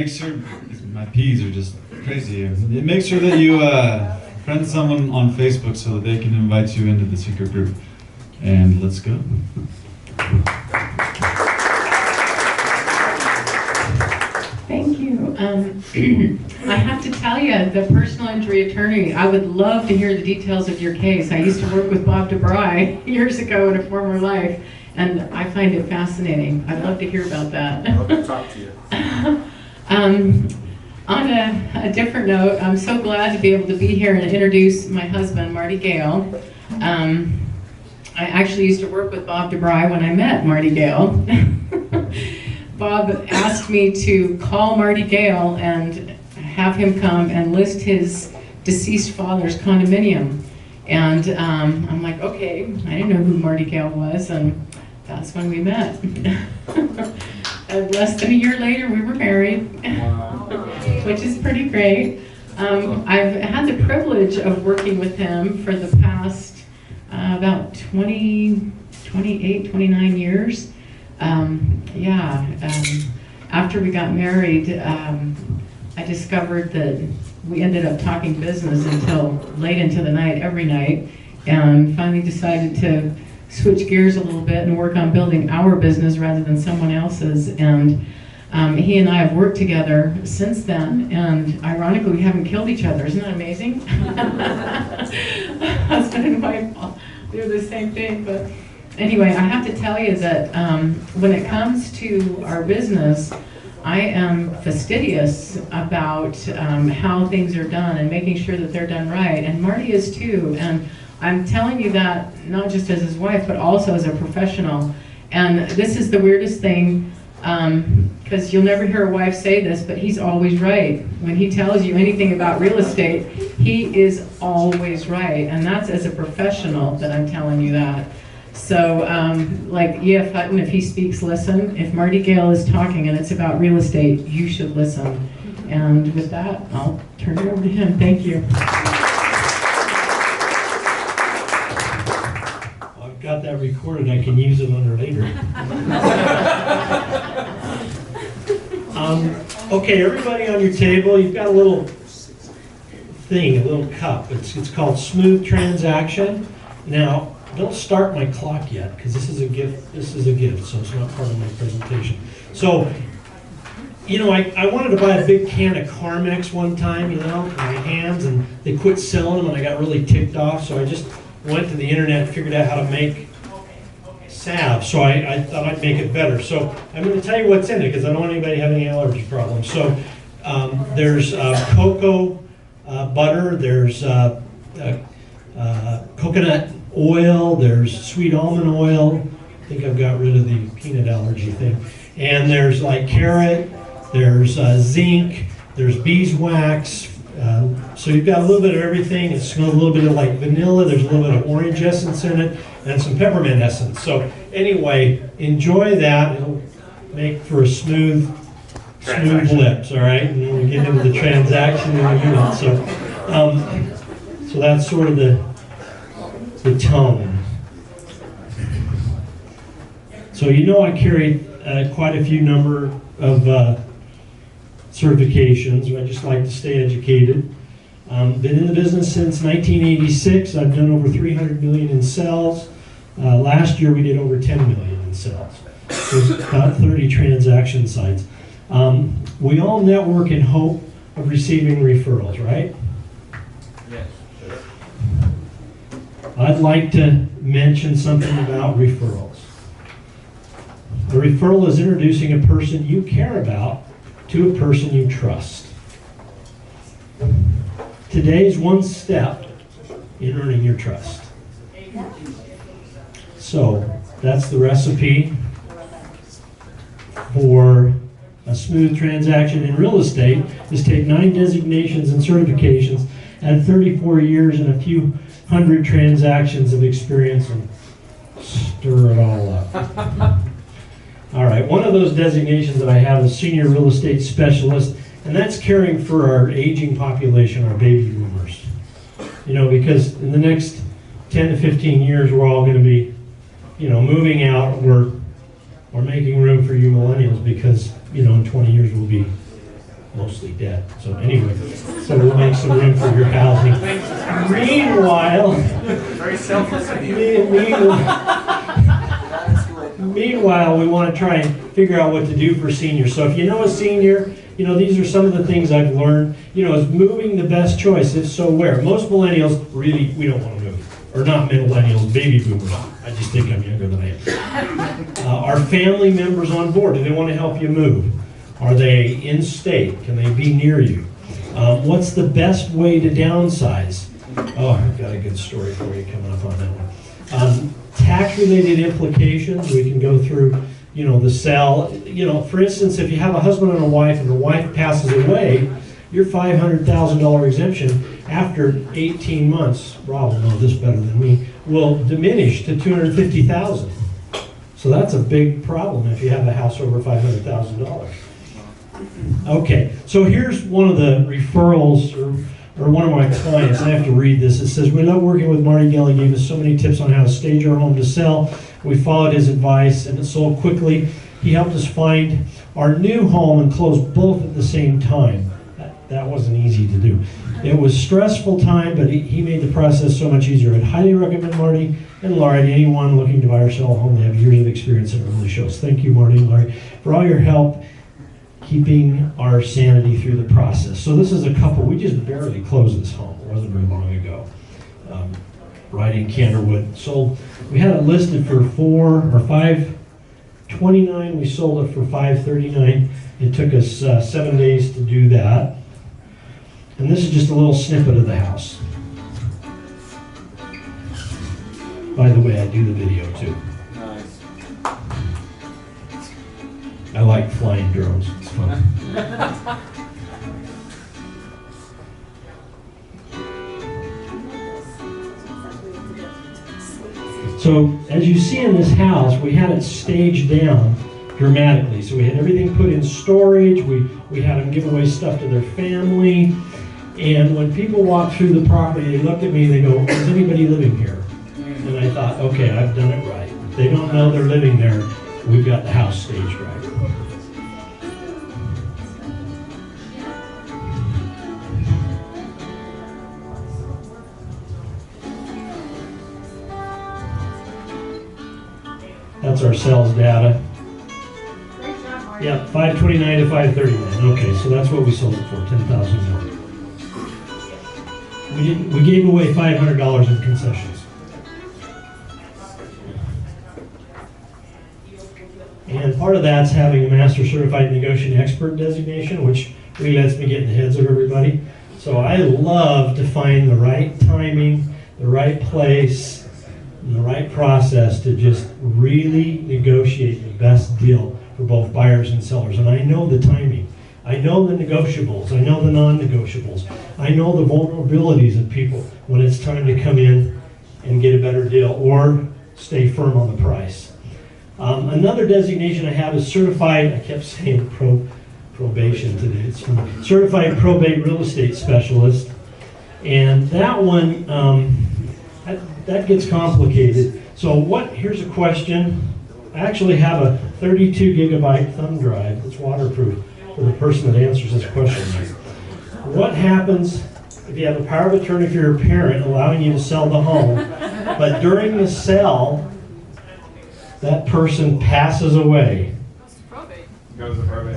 Make sure, my P's are just crazy here. Make sure that you friend someone on Facebook so that they can invite you into the secret group. And let's go. Thank you. I have to tell you, the personal injury attorney, I would love to hear the details of your case. I used to work with Bob DeBry years ago in a former life, and I find it fascinating. I'd love to hear about that. I'd love to talk to you. On a different note, I'm so glad to be able to be here and introduce my husband, Marty Gale. I actually used to work with Bob DeBry when I met Marty Gale. Bob asked me to call Marty Gale and have him come and list his deceased father's condominium. And I'm like, okay, I didn't know who Marty Gale was, and that's when we met. Less than a year later, we were married, which is pretty great. I've had the privilege of working with him for the past about 28, 29 years. After we got married, I discovered that we ended up talking business until late into the night, every night, and finally decided to switch gears a little bit and work on building our business rather than someone else's. And he and I have worked together since then, and ironically, we haven't killed each other. Isn't that amazing? Husband and wife do the same thing. But anyway, I have to tell you that when it comes to our business, I am fastidious about how things are done and making sure that they're done right, and Marty is too. And I'm telling you that not just as his wife, but also as a professional. And this is the weirdest thing, because you'll never hear a wife say this, but he's always right. When he tells you anything about real estate, he is always right. And that's as a professional that I'm telling you that. So, like E.F. Hutton, if he speaks, listen. If Marty Gale is talking and it's about real estate, you should listen. And with that, I'll turn it over to him. Thank you. Got that recorded, I can use it on her later. Okay, everybody on your table, you've got a little thing, a little cup. It's called Smooth Transaction. Now, don't start my clock yet, because this is a gift. This is a gift, so it's not part of my presentation. So, you know, I wanted to buy a big can of Carmex one time, my hands, and they quit selling them, and I got really ticked off, so I just went to the internet and figured out how to make salve. So I thought I'd make it better. So I'm going to tell you what's in it because I don't want anybody to have any allergy problems. So there's cocoa butter, there's coconut oil, there's sweet almond oil. I think I've got rid of the peanut allergy thing. And there's like carrot, there's zinc, there's beeswax. So you've got a little bit of everything. It smells a little bit of like vanilla. There's a little bit of orange essence in it and some peppermint essence. So anyway, enjoy that. It'll make for a smooth lips, all right? And then we'll get into the transaction in a minute. So that's sort of the tone. So you know I carry quite a few number of certifications. I just like to stay educated. Been in the business since 1986. I've done over 300 million in sales. Last year we did over 10 million in sales. There's about 30 transaction sites. We all network in hope of receiving referrals, right? Yes. I'd like to mention something about referrals. A referral is introducing a person you care about to a person you trust. Today is one step in earning your trust. So that's the recipe for a smooth transaction in real estate is take 9 designations and certifications, add 34 years and a few hundred transactions of experience and stir it all up. All right, one of those designations that I have is Senior Real Estate Specialist, and that's caring for our aging population, our baby boomers. You know, because in the next 10 to 15 years, we're all going to be, moving out. We're making room for you millennials because, in 20 years we'll be mostly dead. So anyway, so we'll make some room for your housing. Meanwhile, Very selfless of you. Meanwhile, we want to try and figure out what to do for seniors. So if you know a senior, you know, these are some of the things I've learned. You know, is moving the best choice? If so, where? Most millennials, really, we don't want to move. Or not millennials, baby boomers. I just think I'm younger than I am. Are family members on board? Do they want to help you move? Are they in state? Can they be near you? What's the best way to downsize? Oh, I've got a good story for you coming up on that one. Tax-related implications, we can go through, you know, the sale. You know, for instance, if you have a husband and a wife and the wife passes away, your $500,000 exemption after 18 months, Rob will know this better than me, will diminish to $250,000. So that's a big problem if you have a house over $500,000. Okay, so here's one of the referrals, or one of my clients. I have to read this. It says, "We love working with Marty. Gale gave us so many tips on how to stage our home to sell. We followed his advice and it sold quickly. He helped us find our new home and close both at the same time." That wasn't easy to do. It was stressful time, but he made the process so much easier. I'd highly recommend Marty and Laurie to anyone looking to buy or sell a home. They have years of experience and it really shows. Thank you, Marty and Laurie, for all your help keeping our sanity through the process. So this is a couple. We just barely closed this home. It wasn't very long ago. Right in Canterwood. Sold. We had it listed for $529. We sold it for $539. It took us 7 days to do that. And this is just a little snippet of the house. By the way, I do the video too. Nice. I like flying drones. It's fun. So, as you see in this house, we had it staged down dramatically. So we had everything put in storage. We had them give away stuff to their family. And when people walked through the property, they looked at me and they go, "Is anybody living here?" And I thought, okay, I've done it right. If they don't know they're living there, we've got the house staged right. That's our sales data. Yeah, 529 to 539. Okay, so that's what we sold it for, $10,000 more. We gave away $500 in concessions. And part of that's having a Master Certified Negotiating Expert designation, which really lets me get in the heads of everybody. So I love to find the right timing, the right place, and the right process to just really negotiate the best deal for both buyers and sellers. And I know the timing. I know the negotiables. I know the non-negotiables. I know the vulnerabilities of people when it's time to come in and get a better deal or stay firm on the price. Another designation I have is certified, I kept saying probation today, it's funny. Certified probate real estate specialist. And that one, that gets complicated. So here's a question. I actually have a 32 gigabyte thumb drive that's waterproof for the person that answers this question. What happens if you have a power of attorney for your parent allowing you to sell the home, but during the sale, that person passes away? Goes to probate.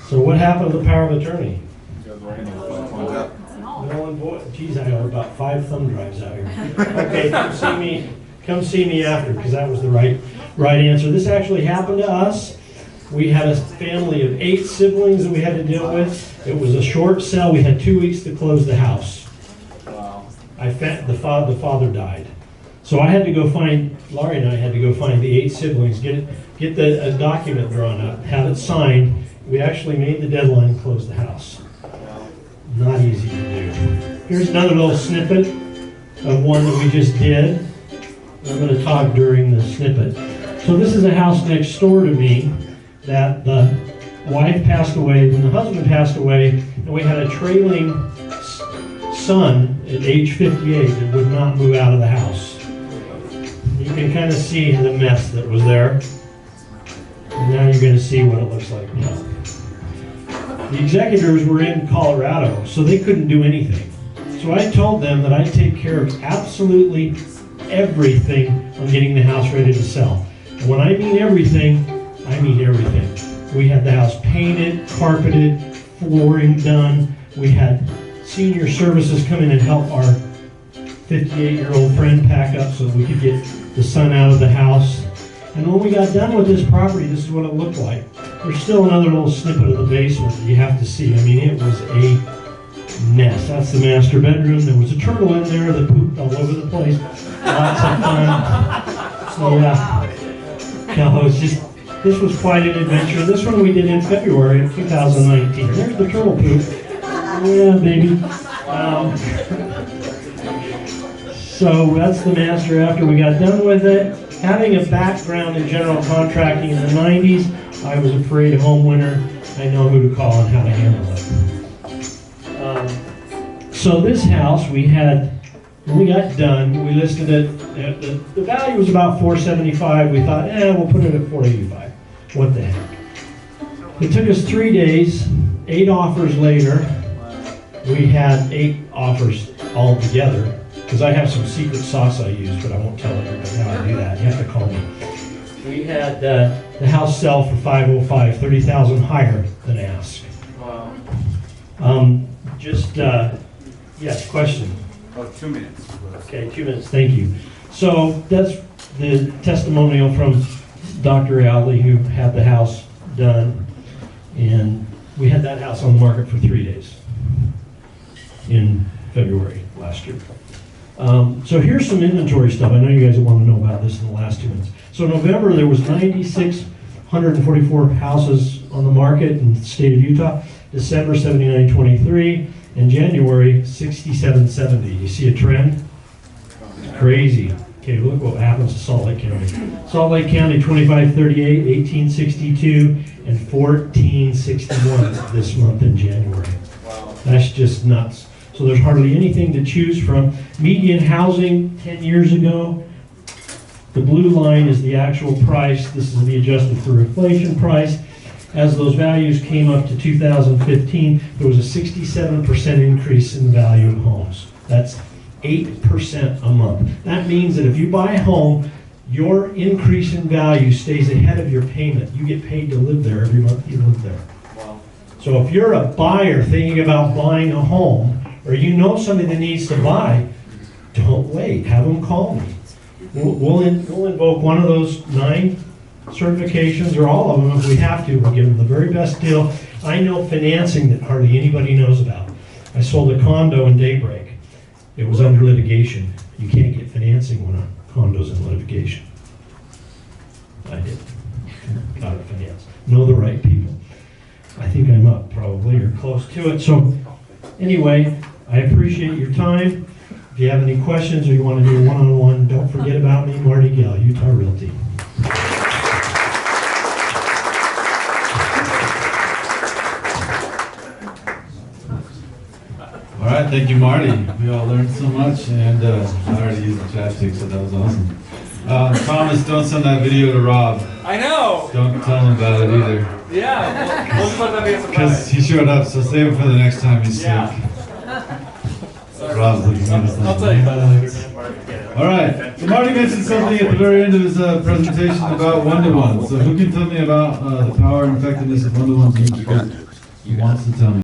So what happened to the power of attorney? Goes right into the phone. No one boy. Geez, I have about 5 thumb drives out here. Okay, come see me after, because that was the right answer. This actually happened to us. We had a family of 8 siblings that we had to deal with. It was a short sale. We had 2 weeks to close the house. Wow. The father died. So I had to go find, Laurie and I had to go find the 8 siblings, get a document drawn up, have it signed. We actually made the deadline and closed the house. Not easy to do. Here's another little snippet of one that we just did. I'm going to talk during the snippet. So this is a house next door to me that the wife passed away, then the husband passed away, and we had a trailing son at age 58 that would not move out of the house. You can kind of see the mess that was there. And now you're going to see what it looks like now. The executors were in Colorado, so they couldn't do anything. So I told them that I'd take care of absolutely everything on getting the house ready to sell. And when I mean everything, I mean everything. We had the house painted, carpeted, flooring done. We had senior services come in and help our 58-year-old friend pack up so that we could get the son out of the house. And when we got done with this property, this is what it looked like. There's still another little snippet of the basement that you have to see. I mean, it was a mess. That's the master bedroom. There was a turtle in there that pooped all over the place. Lots of fun. So yeah, no, it's just, this was quite an adventure. This one we did in February of 2019. There's the turtle poop. Yeah, baby. So that's the master after we got done with it. Having a background in general contracting in the 90s, I was afraid of home winter. I know who to call and how to handle it. So this house we had, when we got done, we listed it, the value was about $475. We thought, we'll put it at $485. What the heck? It took us 3 days, 8 offers later. We had 8 offers all together. Because I have some secret sauce I use, but I won't tell everybody how I do that. You have to call me. We had the house sell for $505, $30,000 higher than ask. Wow. Yes, question. Oh, 2 minutes. Okay, 2 minutes, thank you. So that's the testimonial from Dr. Alley, who had the house done. And we had that house on the market for 3 days in February last year. So here's some inventory stuff. I know you guys want to know about this in the last 2 minutes. So in November, there was 9,644 houses on the market in the state of Utah. December, 7,923. And January, 6,770. You see a trend? It's crazy. Okay, look what happens to Salt Lake County. Salt Lake County, 2538, 1862, and 1461 this month in January. Wow. That's just nuts. So there's hardly anything to choose from. Median housing 10 years ago. The blue line is the actual price. This is the adjusted for inflation price. As those values came up to 2015, there was a 67% increase in the value of homes. That's 8% a month. That means that if you buy a home, your increase in value stays ahead of your payment. You get paid to live there every month you live there. Wow. So if you're a buyer thinking about buying a home, or you know somebody that needs to buy, don't wait. Have them call me. We'll invoke one of those 9 certifications, or all of them if we have to. We'll give them the very best deal. I know financing that hardly anybody knows about. I sold a condo in Daybreak. It was under litigation. You can't get financing when a condo's in litigation. I did. Got it financed. Know the right people. I think I'm up probably, or close to it. So anyway, I appreciate your time. If you have any questions or you want to do a one-on-one, don't forget about me, Marty, Gale, Utah Realty. All right, thank you, Marty. We all learned so much, and I already used the chapstick, so that was awesome. Thomas, don't send that video to Rob. I know! Don't tell him about it either. Yeah! We'll just let that be a Because surprise. he showed up, so save it for the next time he's Yeah. sick. Rob's looking at us like, I'll tell you about it later. all right, so Marty mentioned something at the very end of his presentation about one-to-one. So who can tell me about the power and effectiveness of one-to-ones in Utah? Who wants to tell me?